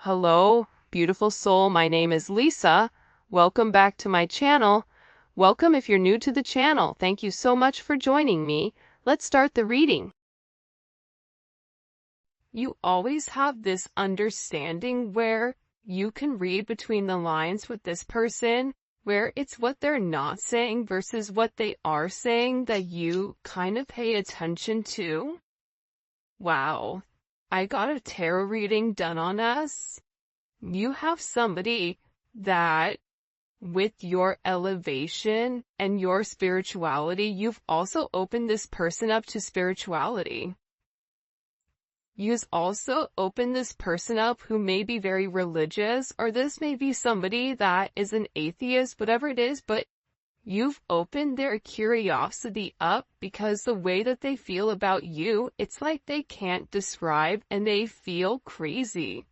Hello, beautiful soul. My name is Lisa. Welcome back to my channel. Welcome if you're new to the channel. Thank you so much for joining me. Let's start the reading. You always have this understanding where you can read between the lines with this person, where it's what they're not saying versus what they are saying that you kind of pay attention to. Wow. I got a tarot reading done on us. You have somebody that, with your elevation and your spirituality, you've also opened this person up to spirituality. You've also opened this person up who may be very religious, or this may be somebody that is an atheist, whatever it is, but you've opened their curiosity up because the way that they feel about you, it's like they can't describe and they feel crazy.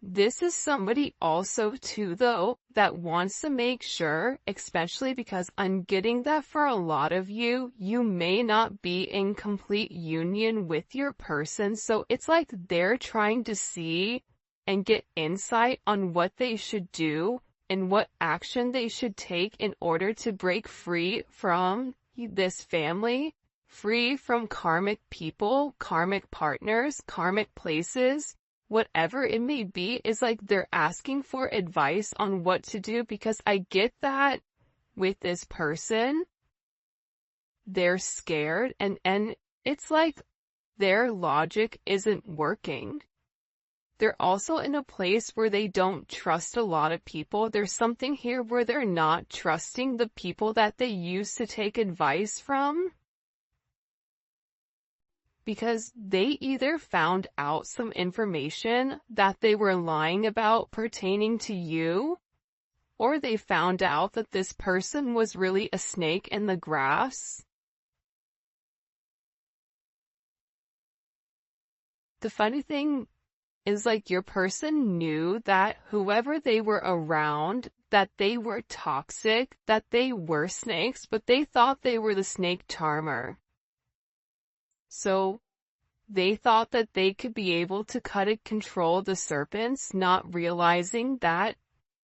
This is somebody also too, though, that wants to make sure, especially because I'm getting that for a lot of you, you may not be in complete union with your person. So it's like they're trying to see and get insight on what they should do and what action they should take in order to break free from this family, free from karmic people, karmic partners, karmic places. Whatever it may be, is like they're asking for advice on what to do, because I get that with this person, they're scared and it's like their logic isn't working. They're also in a place where they don't trust a lot of people. There's something here where they're not trusting the people that they used to take advice from, because they either found out some information that they were lying about pertaining to you, or they found out that this person was really a snake in the grass. The funny thing is, like, your person knew that whoever they were around, that they were toxic, that they were snakes, but they thought they were the snake charmer. So they thought that they could be able to cut and control the serpents, not realizing that,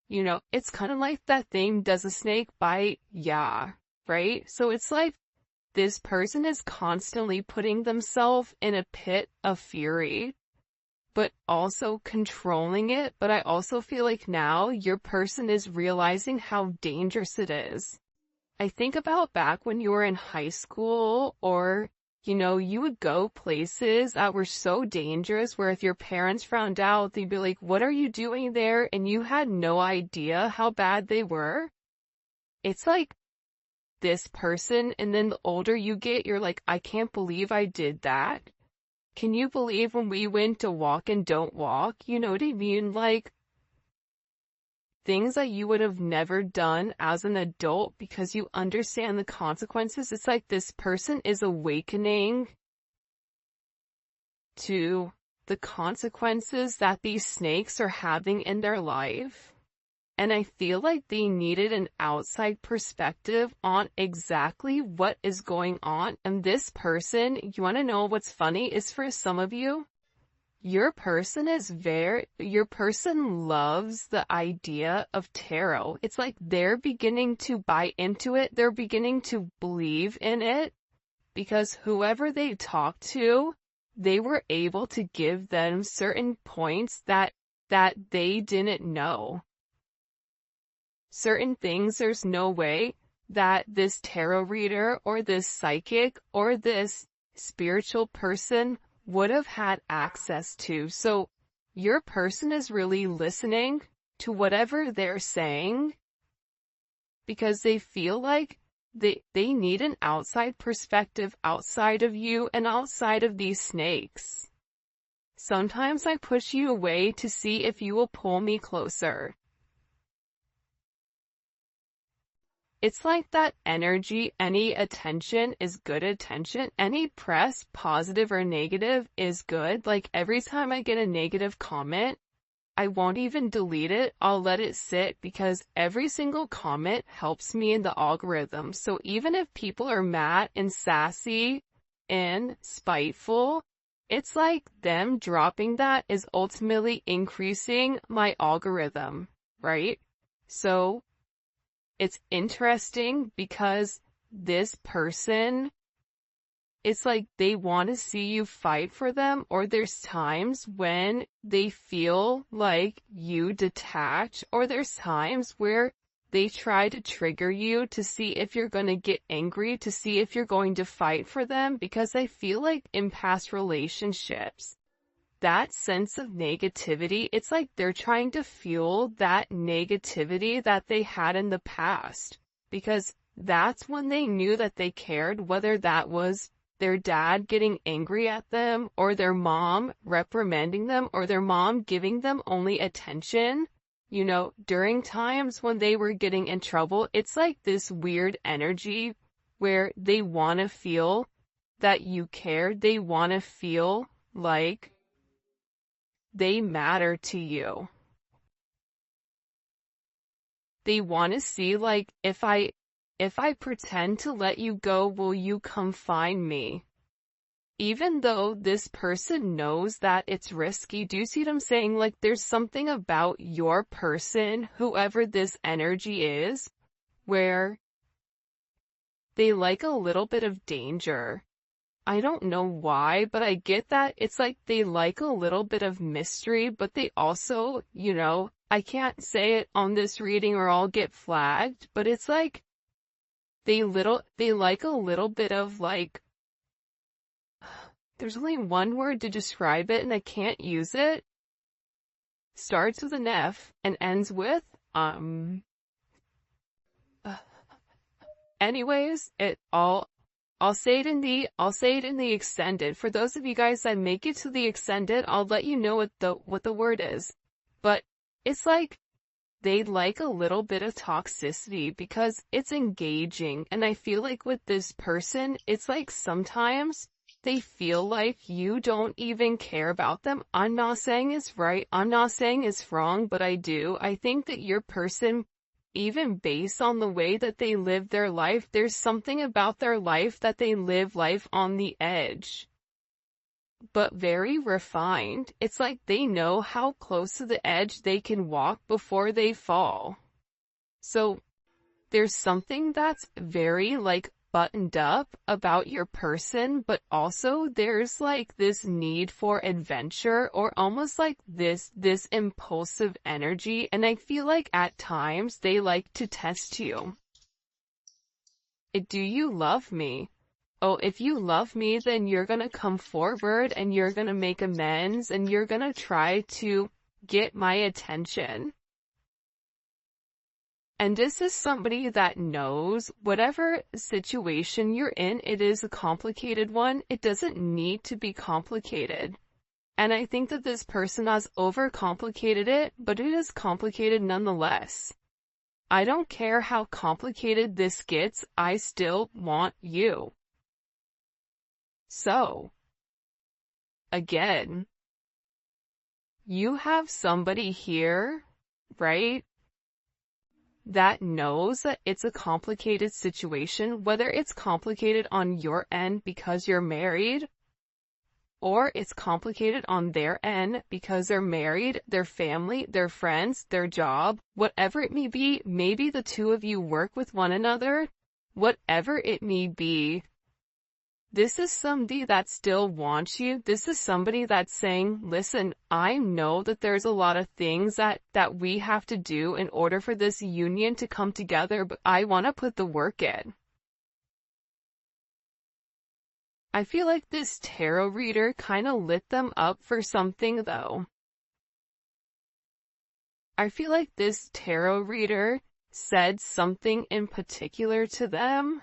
it's kind of like that thing, does a snake bite? Yeah, right? So it's like this person is constantly putting themselves in a pit of fury, but also controlling it. But I also feel like now your person is realizing how dangerous it is. I think about back when you were in high school, or you would go places that were so dangerous where if your parents found out, they'd be like, what are you doing there? And you had no idea how bad they were. It's like this person, and then the older you get, you're like, I can't believe I did that. Can you believe when we went to walk and don't walk? You know what I mean? Like, things that you would have never done as an adult because you understand the consequences. It's like this person is awakening to the consequences that these snakes are having in their life. And I feel like they needed an outside perspective on exactly what is going on. And this person, you want to know what's funny, is for some of you, your person loves the idea of tarot. It's like they're beginning to buy into it. They're beginning to believe in it because whoever they talked to, they were able to give them certain points that they didn't know. Certain things there's no way that this tarot reader or this psychic or this spiritual person would have had access to. So your person is really listening to whatever they're saying because they feel like they need an outside perspective outside of you and outside of these snakes. Sometimes I push you away to see if you will pull me closer. It's like that energy, any attention is good attention. Any press, positive or negative, is good. Like every time I get a negative comment, I won't even delete it. I'll let it sit because every single comment helps me in the algorithm. So even if people are mad and sassy and spiteful, it's like them dropping that is ultimately increasing my algorithm, right? So it's interesting because this person, it's like they want to see you fight for them, or there's times when they feel like you detach, or there's times where they try to trigger you to see if you're going to get angry, to see if you're going to fight for them, because I feel like in past relationships, that sense of negativity, it's like they're trying to fuel that negativity that they had in the past, because that's when they knew that they cared, whether that was their dad getting angry at them, or their mom reprimanding them, or their mom giving them only attention. You know, during times when they were getting in trouble, it's like this weird energy where they want to feel that you care. They want to feel like they matter to you. They want to see, like, if I pretend to let you go, will you come find me? Even though this person knows that it's risky. Do you see what I'm saying? Like, there's something about your person, whoever this energy is, where they like a little bit of danger. I don't know why, but I get that. It's like they like a little bit of mystery, but they also, you know, I can't say it on this reading or I'll get flagged, but it's like they like a little bit of, like, there's only one word to describe it and I can't use it. Starts with an F and ends with, anyways, I'll say it in the extended. For those of you guys that make it to the extended, I'll let you know what the word is. But it's like they like a little bit of toxicity because it's engaging. And I feel like with this person, it's like sometimes they feel like you don't even care about them. I'm not saying it's right. I'm not saying it's wrong, but I do. I think that your person, even based on the way that they live their life, there's something about their life that they live life on the edge, but very refined. It's like they know how close to the edge they can walk before they fall. So there's something that's very, like, buttoned up about your person, but also there's like this need for adventure, or almost like this impulsive energy, and I feel like at times they like to test you. Do you love me? Oh, if you love me, then you're gonna come forward and you're gonna make amends and you're gonna try to get my attention. And this is somebody that knows whatever situation you're in, it is a complicated one. It doesn't need to be complicated. And I think that this person has overcomplicated it, but it is complicated nonetheless. I don't care how complicated this gets, I still want you. So, again, you have somebody here, right, that knows that it's a complicated situation, whether it's complicated on your end because you're married, or it's complicated on their end because they're married, their family, their friends, their job, whatever it may be. Maybe the two of you work with one another, whatever it may be. This is somebody that still wants you. This is somebody that's saying, listen, I know that there's a lot of things that we have to do in order for this union to come together, but I want to put the work in. I feel like this tarot reader kind of lit them up for something, though. I feel like this tarot reader said something in particular to them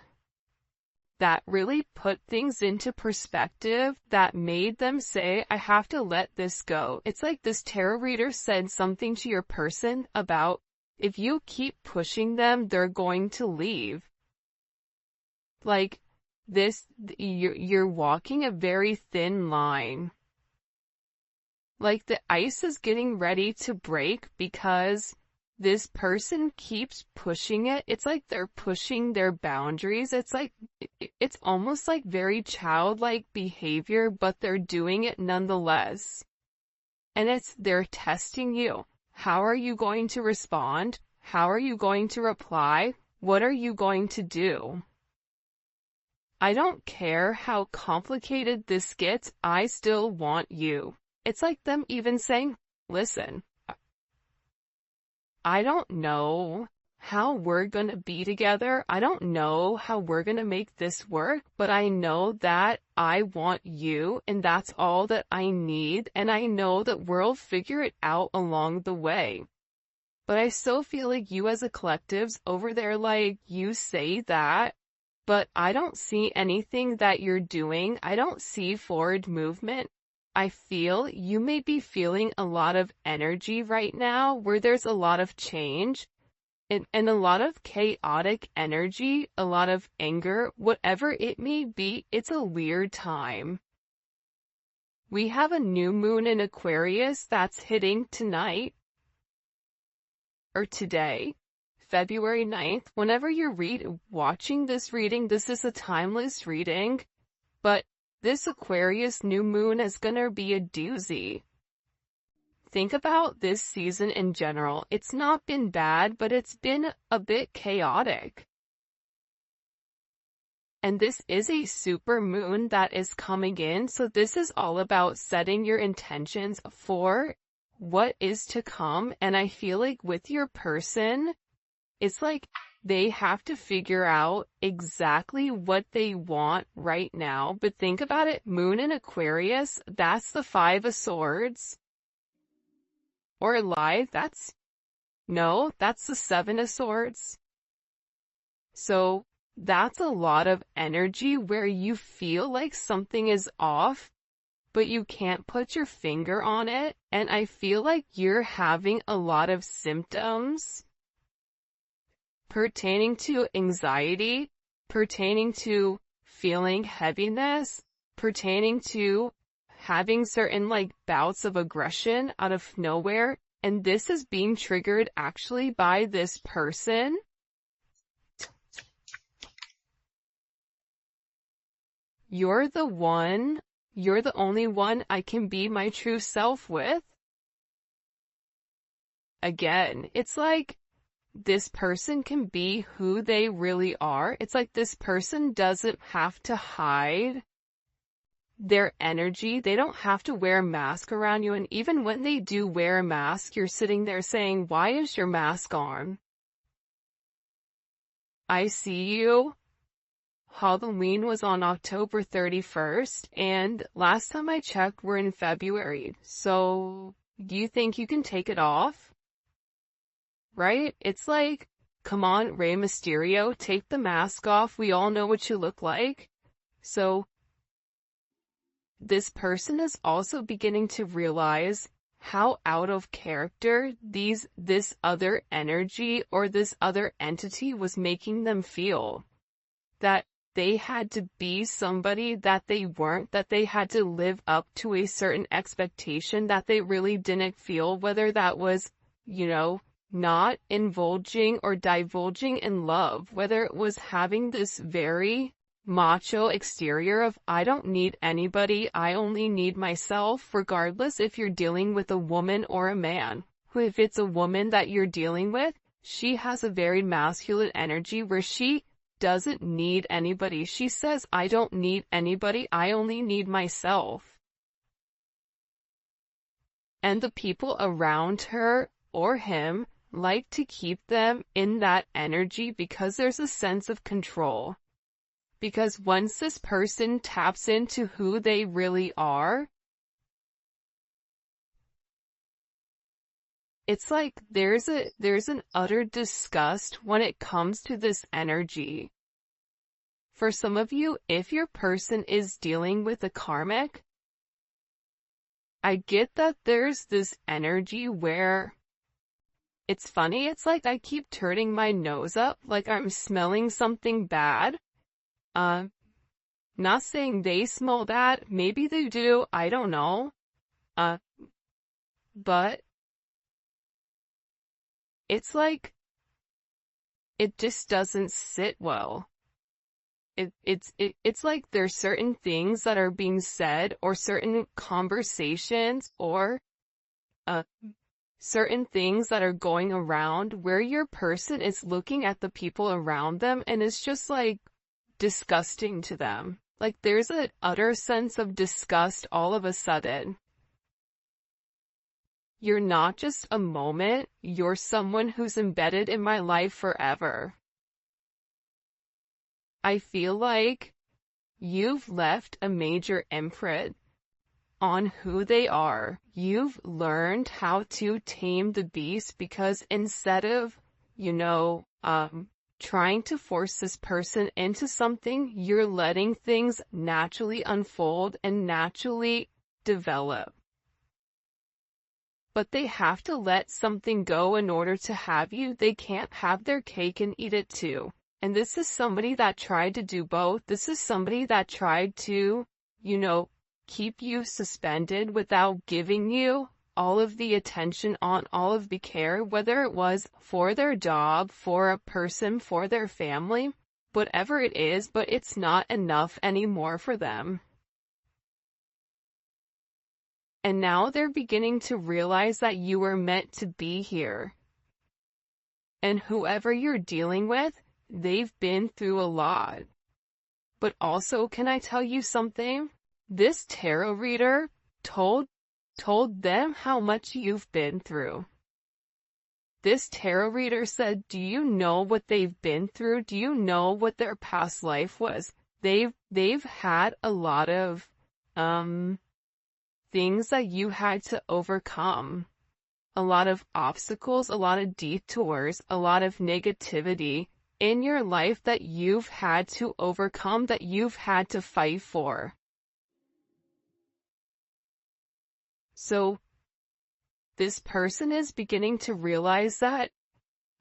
that really put things into perspective, that made them say, I have to let this go. It's like this tarot reader said something to your person about, if you keep pushing them, they're going to leave. Like, this, you're walking a very thin line. Like, the ice is getting ready to break because this person keeps pushing it. It's like they're pushing their boundaries. It's like, it's almost like very childlike behavior, but they're doing it nonetheless. And they're testing you. How are you going to respond? How are you going to reply? What are you going to do? I don't care how complicated this gets, I still want you. It's like them even saying, listen, I don't know how we're gonna be together. I don't know how we're gonna make this work, but I know that I want you, and that's all that I need, and I know that we'll figure it out along the way. But I still feel like you as a collective's over there, like, you say that, but I don't see anything that you're doing. I don't see forward movement. I feel you may be feeling a lot of energy right now where there's a lot of change and a lot of chaotic energy, a lot of anger, whatever it may be. It's a weird time. We have a new moon in Aquarius that's hitting tonight or today, February 9th. Whenever you're watching this reading, this is a timeless reading, but this Aquarius new moon is gonna be a doozy. Think about this season in general. It's not been bad, but it's been a bit chaotic. And this is a super moon that is coming in, so this is all about setting your intentions for what is to come. And I feel like with your person, it's like they have to figure out exactly what they want right now. But think about it, moon in Aquarius, that's the 5 of Swords. Or lie, that's the 7 of Swords. So that's a lot of energy where you feel like something is off, but you can't put your finger on it. And I feel like you're having a lot of symptoms pertaining to anxiety, pertaining to feeling heaviness, pertaining to having certain like bouts of aggression out of nowhere. And this is being triggered actually by this person. You're the only one I can be my true self with. Again, it's like this person can be who they really are. It's like this person doesn't have to hide their energy. They don't have to wear a mask around you. And even when they do wear a mask, you're sitting there saying, why is your mask on? I see you. Halloween was on October 31st, and last time I checked, we're in February. So, do you think you can take it off? Right? It's like, come on, Rey Mysterio, take the mask off. We all know what you look like. So, this person is also beginning to realize how out of character this other energy or this other entity was making them feel. That they had to be somebody that they weren't, that they had to live up to a certain expectation that they really didn't feel, whether that was, not indulging or divulging in love, whether it was having this very macho exterior of, I don't need anybody, I only need myself, regardless if you're dealing with a woman or a man. If it's a woman that you're dealing with, she has a very masculine energy where she doesn't need anybody. She says, I don't need anybody, I only need myself. And the people around her or him like to keep them in that energy because there's a sense of control. Because once this person taps into who they really are, it's like there's an utter disgust when it comes to this energy. For some of you, if your person is dealing with a karmic, I get that there's this energy where it's funny, it's like I keep turning my nose up, like I'm smelling something bad. Not saying they smell bad, maybe they do, I don't know. But it's like, it just doesn't sit well. It's like there's certain things that are being said, or certain conversations, or uh, certain things that are going around where your person is looking at the people around them and it's just like disgusting to them. Like there's an utter sense of disgust all of a sudden. You're not just a moment, you're someone who's embedded in my life forever. I feel like you've left a major imprint on who they are. You've learned how to tame the beast, because instead of, trying to force this person into something, you're letting things naturally unfold and naturally develop. But they have to let something go in order to have you. They can't have their cake and eat it too. And this is somebody that tried to do both. This is somebody that tried to, keep you suspended without giving you all of the attention, on all of the care, whether it was for their job, for a person, for their family, whatever it is, but it's not enough anymore for them. And now they're beginning to realize that you were meant to be here. And whoever you're dealing with, they've been through a lot. But also, can I tell you something? This tarot reader told them how much you've been through. This tarot reader said, do you know what they've been through? Do you know what their past life was? They've had a lot of things that you had to overcome. A lot of obstacles, a lot of detours, a lot of negativity in your life that you've had to overcome, that you've had to fight for. So, this person is beginning to realize that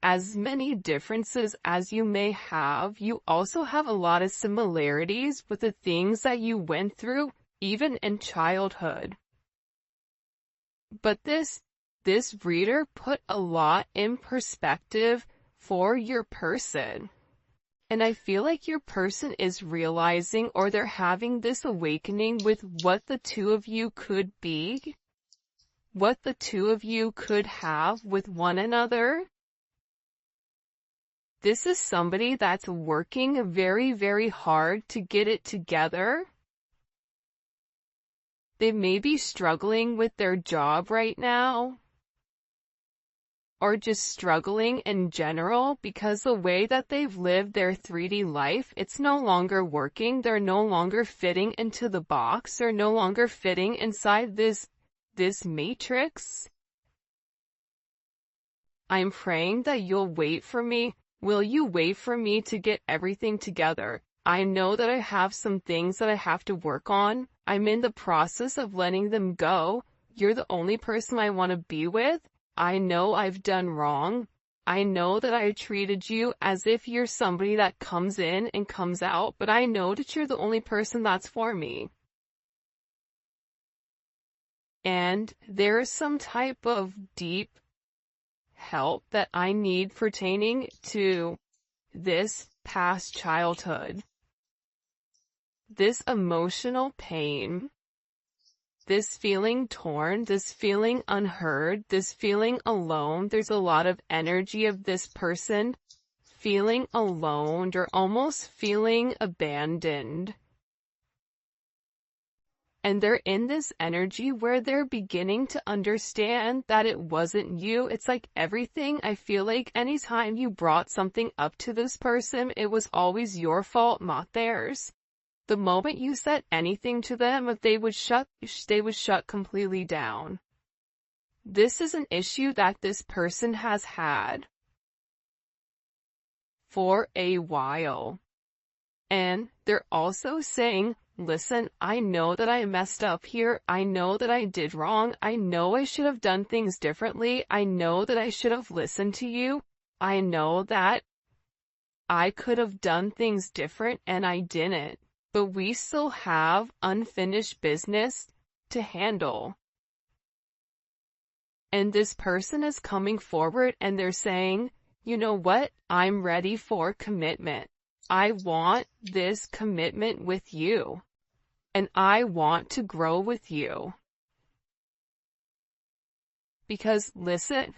as many differences as you may have, you also have a lot of similarities with the things that you went through, even in childhood. But this reader put a lot in perspective for your person. And I feel like your person is realizing, or they're having this awakening with what the two of you could be, what the two of you could have with one another. This is somebody that's working very, very hard to get it together. They may be struggling with their job right now, or just struggling in general, because the way that they've lived their 3D life, it's no longer working. They're no longer fitting into the box. They're no longer fitting inside this matrix. I'm praying that you'll wait for me. Will you wait for me to get everything together? I know that I have some things that I have to work on. I'm in the process of letting them go. You're the only person I want to be with. I know I've done wrong. I know that I treated you as if you're somebody that comes in and comes out, but I know that you're the only person that's for me. And there's some type of deep help that I need pertaining to this past childhood. This emotional pain, this feeling torn, this feeling unheard, this feeling alone. There's a lot of energy of this person feeling alone, or almost feeling abandoned. And they're in this energy where they're beginning to understand that it wasn't you. It's like everything, I feel like anytime you brought something up to this person, it was always your fault, not theirs. The moment you said anything to them, if they would shut completely down. This is an issue that this person has had for a while. And they're also saying, listen, I know that I messed up here. I know that I did wrong. I know I should have done things differently. I know that I should have listened to you. I know that I could have done things different and I didn't. But we still have unfinished business to handle. And this person is coming forward and they're saying, you know what? I'm ready for commitment. I want this commitment with you. And I want to grow with you. Because listen,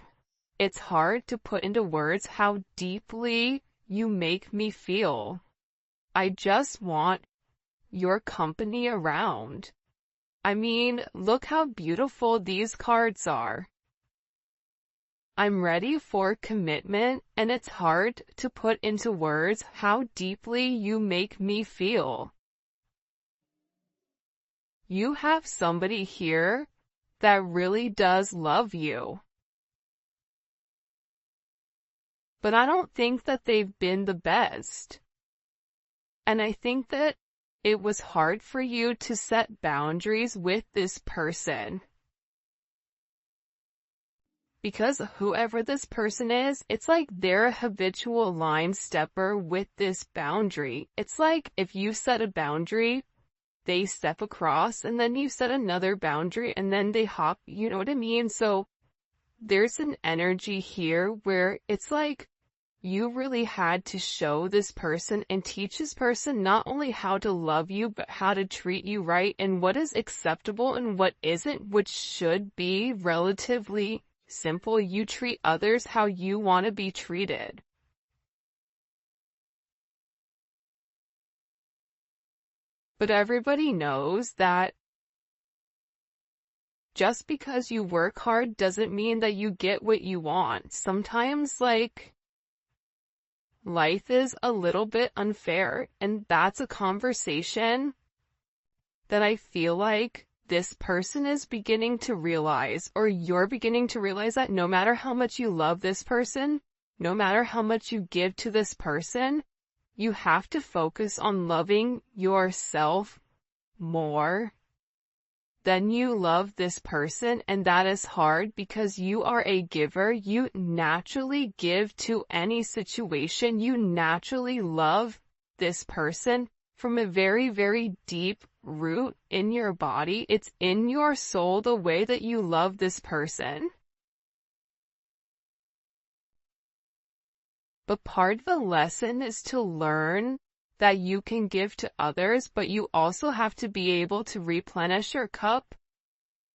it's hard to put into words how deeply you make me feel. I just want your company around. I mean, look how beautiful these cards are. I'm ready for commitment, and it's hard to put into words how deeply you make me feel. You have somebody here that really does love you. But I don't think that they've been the best. And I think that it was hard for you to set boundaries with this person. Because whoever this person is, it's like they're a habitual line stepper with this boundary. It's like if you set a boundary, they step across, and then you set another boundary, and then they hop, you know what I mean? So there's an energy here where it's like you really had to show this person and teach this person not only how to love you, but how to treat you right, and what is acceptable and what isn't, which should be relatively simple. You treat others how you want to be treated. But everybody knows that just because you work hard doesn't mean that you get what you want. Sometimes, like, life is a little bit unfair, and that's a conversation that I feel like this person is beginning to realize, or you're beginning to realize, that no matter how much you love this person, no matter how much you give to this person, you have to focus on loving yourself more than you love this person. And that is hard because you are a giver. You naturally give to any situation. You naturally love this person from a very, very deep root in your body. It's in your soul, the way that you love this person. But part of the lesson is to learn that you can give to others, but you also have to be able to replenish your cup.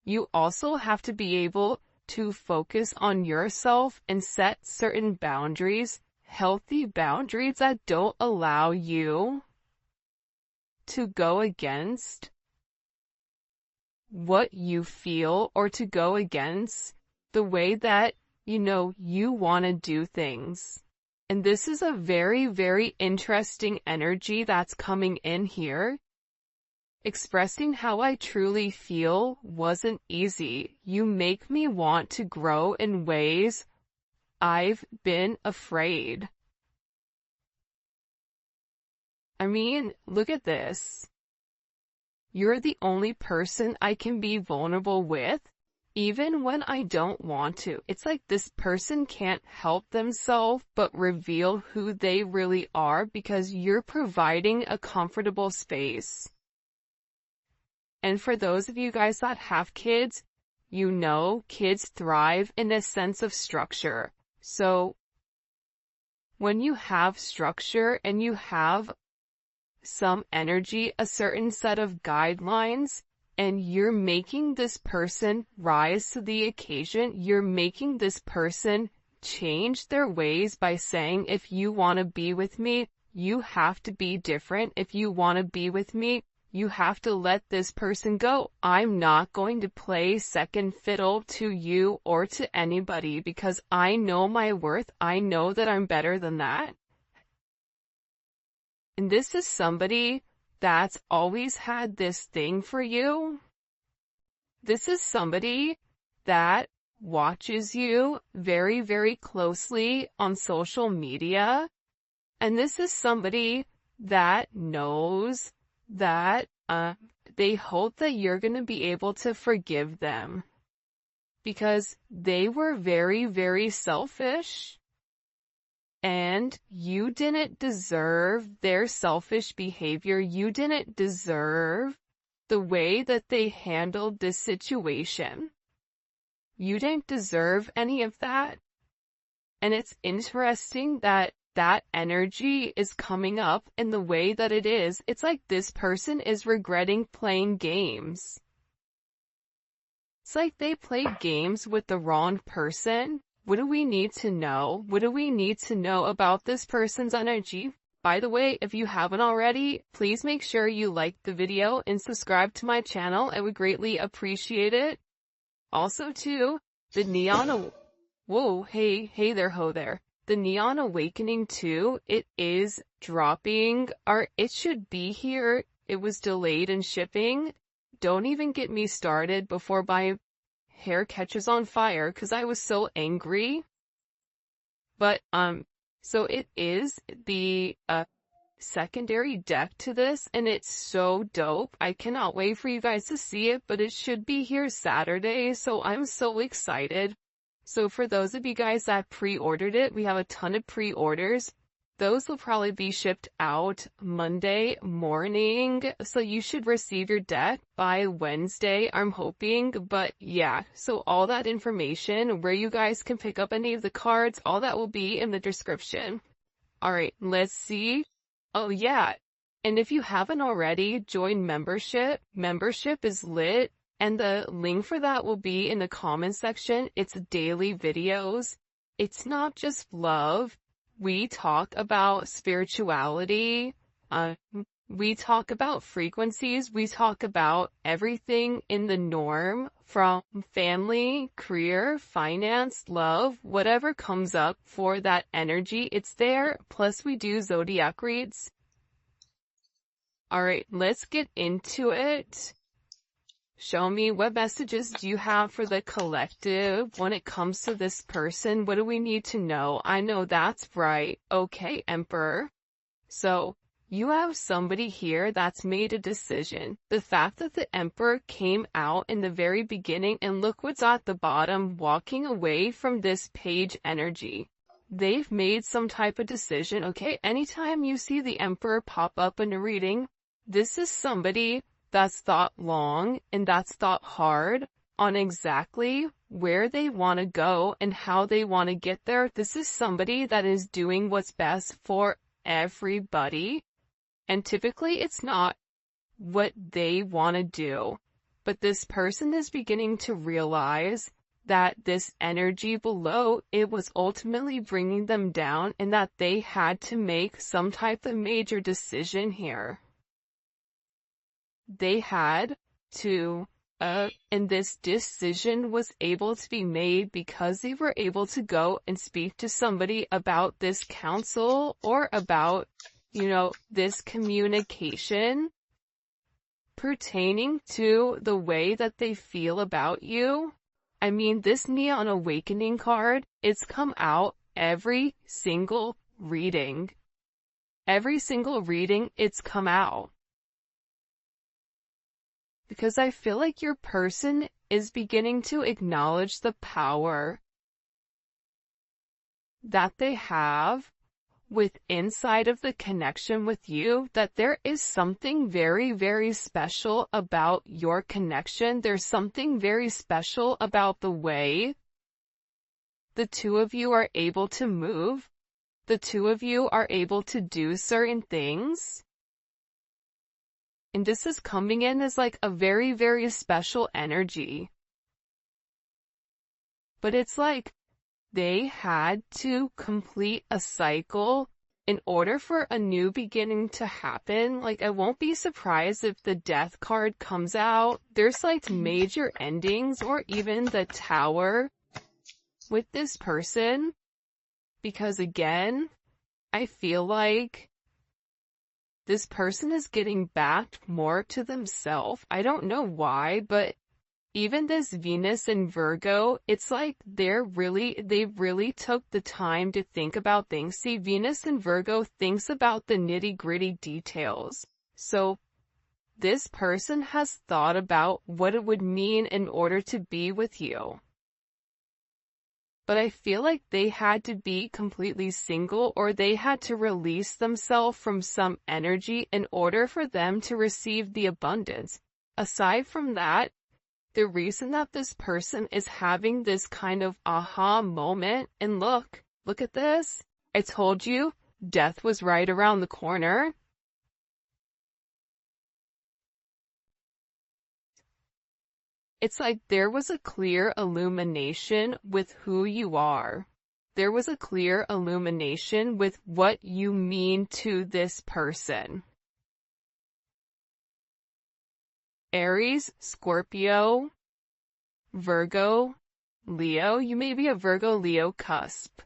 You also have to be able to focus on yourself and set certain boundaries, healthy boundaries that don't allow you to go against what you feel, or to go against the way that, you want to do things. And this is a very, very interesting energy that's coming in here. Expressing how I truly feel wasn't easy. You make me want to grow in ways I've been afraid. I mean, look at this. You're the only person I can be vulnerable with, even when I don't want to. It's like this person can't help themselves but reveal who they really are because you're providing a comfortable space. And for those of you guys that have kids, kids thrive in a sense of structure. So when you have structure and you have some energy, a certain set of guidelines, and you're making this person rise to the occasion, you're making this person change their ways by saying, if you want to be with me, you have to be different. If you want to be with me, you have to let this person go. I'm not going to play second fiddle to you or to anybody because I know my worth. I know that I'm better than that. And this is somebody that's always had this thing for you. This is somebody that watches you very, very closely on social media. And this is somebody that knows that they hope that you're going to be able to forgive them because they were very, very selfish. And you didn't deserve their selfish behavior. You didn't deserve the way that they handled this situation. You didn't deserve any of that. And it's interesting that that energy is coming up in the way that it is. It's like this person is regretting playing games. It's like they played games with the wrong person. What do we need to know? What do we need to know about this person's energy? By the way, if you haven't already, please make sure you like the video and subscribe to my channel. I would greatly appreciate it. Also too, the Neon, whoa, hey there, ho there. The Neon Awakening 2, it is dropping, or it should be here. It was delayed in shipping. Don't even get me started before my hair catches on fire, because I was so angry. But, so it is the, secondary deck to this, and it's so dope. I cannot wait for you guys to see it, but it should be here Saturday, so I'm so excited. So for those of you guys that pre-ordered it, we have a ton of pre-orders. Those will probably be shipped out Monday morning, so you should receive your deck by Wednesday, I'm hoping. But yeah, so all that information, where you guys can pick up any of the cards, all that will be in the description. Alright, let's see. Oh yeah, and if you haven't already, join membership. Membership is lit, and the link for that will be in the comment section. It's daily videos. It's not just love. We talk about spirituality, we talk about frequencies, we talk about everything in the norm, from family, career, finance, love, whatever comes up for that energy, it's there. Plus we do zodiac reads. Alright, let's get into it. Show me, what messages do you have for the collective when it comes to this person? What do we need to know? I know that's right. Okay, Emperor. So, you have somebody here that's made a decision. The fact that the Emperor came out in the very beginning, and look what's at the bottom, walking away from this page energy. They've made some type of decision, okay? Anytime you see the Emperor pop up in a reading, this is somebody that's thought long and that's thought hard on exactly where they want to go and how they want to get there. This is somebody that is doing what's best for everybody. And typically it's not what they want to do. But this person is beginning to realize that this energy below, it was ultimately bringing them down, and that they had to make some type of major decision here. They had to, and this decision was able to be made because they were able to go and speak to somebody about this counsel, or about, you know, this communication pertaining to the way that they feel about you. I mean, this Neon Awakening card, it's come out every single reading. Every single reading, it's come out. Because I feel like your person is beginning to acknowledge the power that they have with inside of the connection with you, that there is something very, very special about your connection. There's something very special about the way the two of you are able to move. The two of you are able to do certain things. And this is coming in as like a very, very special energy. But it's like they had to complete a cycle in order for a new beginning to happen. Like, I won't be surprised if the Death card comes out. There's like major endings, or even the Tower with this person. Because again, I feel like this person is getting back more to themselves. I don't know why, but even this Venus and Virgo, it's like they really took the time to think about things. See, Venus and Virgo thinks about the nitty-gritty details. So this person has thought about what it would mean in order to be with you. But I feel like they had to be completely single, or they had to release themselves from some energy in order for them to receive the abundance. Aside from that, the reason that this person is having this kind of aha moment, and look at this. I told you, death was right around the corner. It's like there was a clear illumination with who you are. There was a clear illumination with what you mean to this person. Aries, Scorpio, Virgo, Leo. You may be a Virgo-Leo cusp.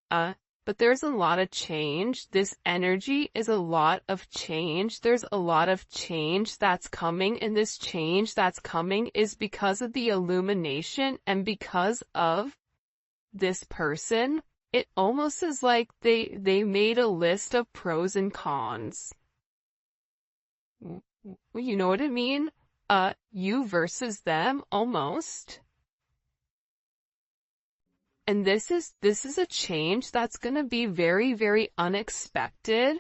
But there's a lot of change. This energy is a lot of change. There's a lot of change that's coming, and this change that's coming is because of the illumination and because of this person. It almost is like they made a list of pros and cons. You know what I mean? You versus them, almost. And this is a change that's going to be very, very unexpected.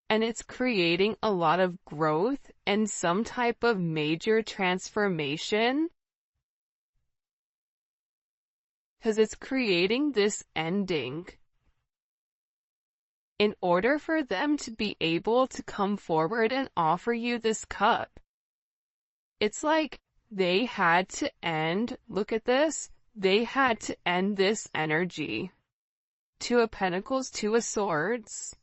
And it's creating a lot of growth and some type of major transformation. Because it's creating this ending. In order for them to be able to come forward and offer you this cup, it's like they had to end, look at this, they had to end this energy. Two of Pentacles, Two of Swords.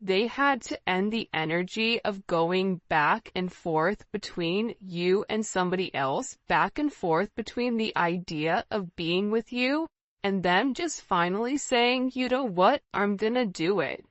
They had to end the energy of going back and forth between you and somebody else, back and forth between the idea of being with you, and them just finally saying, you know what, I'm gonna do it.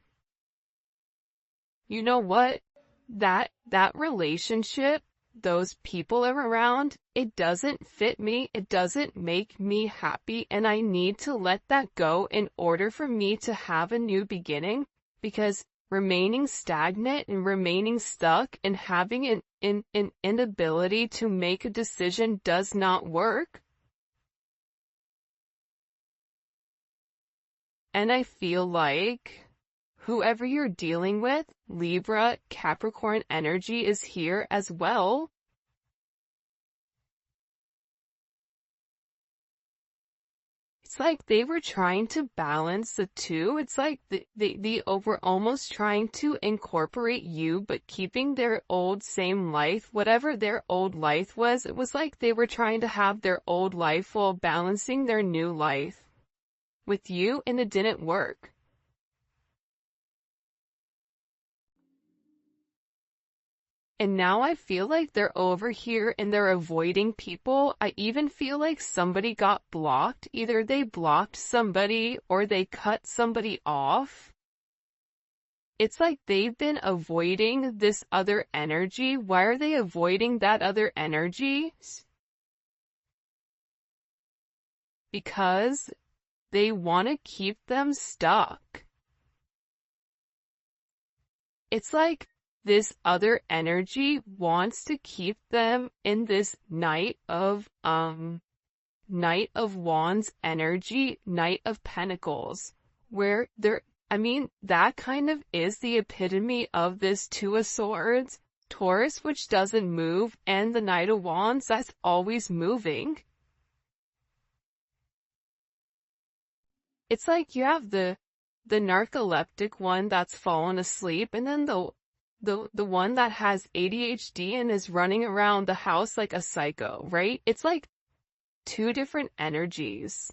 You know what? That relationship, those people are around, it doesn't fit me, it doesn't make me happy, and I need to let that go in order for me to have a new beginning, because remaining stagnant and remaining stuck and having an inability to make a decision does not work. And I feel like whoever you're dealing with, Libra, Capricorn energy is here as well. It's like they were trying to balance the two. It's like they were almost trying to incorporate you, but keeping their old same life, whatever their old life was. It was like they were trying to have their old life while balancing their new life with you, and it didn't work. And now I feel like they're over here and they're avoiding people. I even feel like somebody got blocked. Either they blocked somebody or they cut somebody off. It's like they've been avoiding this other energy. Why are they avoiding that other energy? Because they want to keep them stuck. It's like this other energy wants to keep them in this Knight of Wands energy, Knight of Pentacles, where that kind of is the epitome of this Two of Swords, Taurus, which doesn't move, and the Knight of Wands, that's always moving. It's like you have the narcoleptic one that's fallen asleep, and then the one that has ADHD and is running around the house like a psycho, right? It's like two different energies.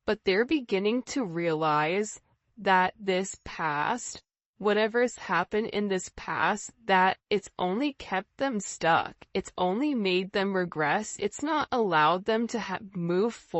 But they're beginning to realize that this past, whatever's happened in this past, that it's only kept them stuck. It's only made them regress. It's not allowed them to move forward.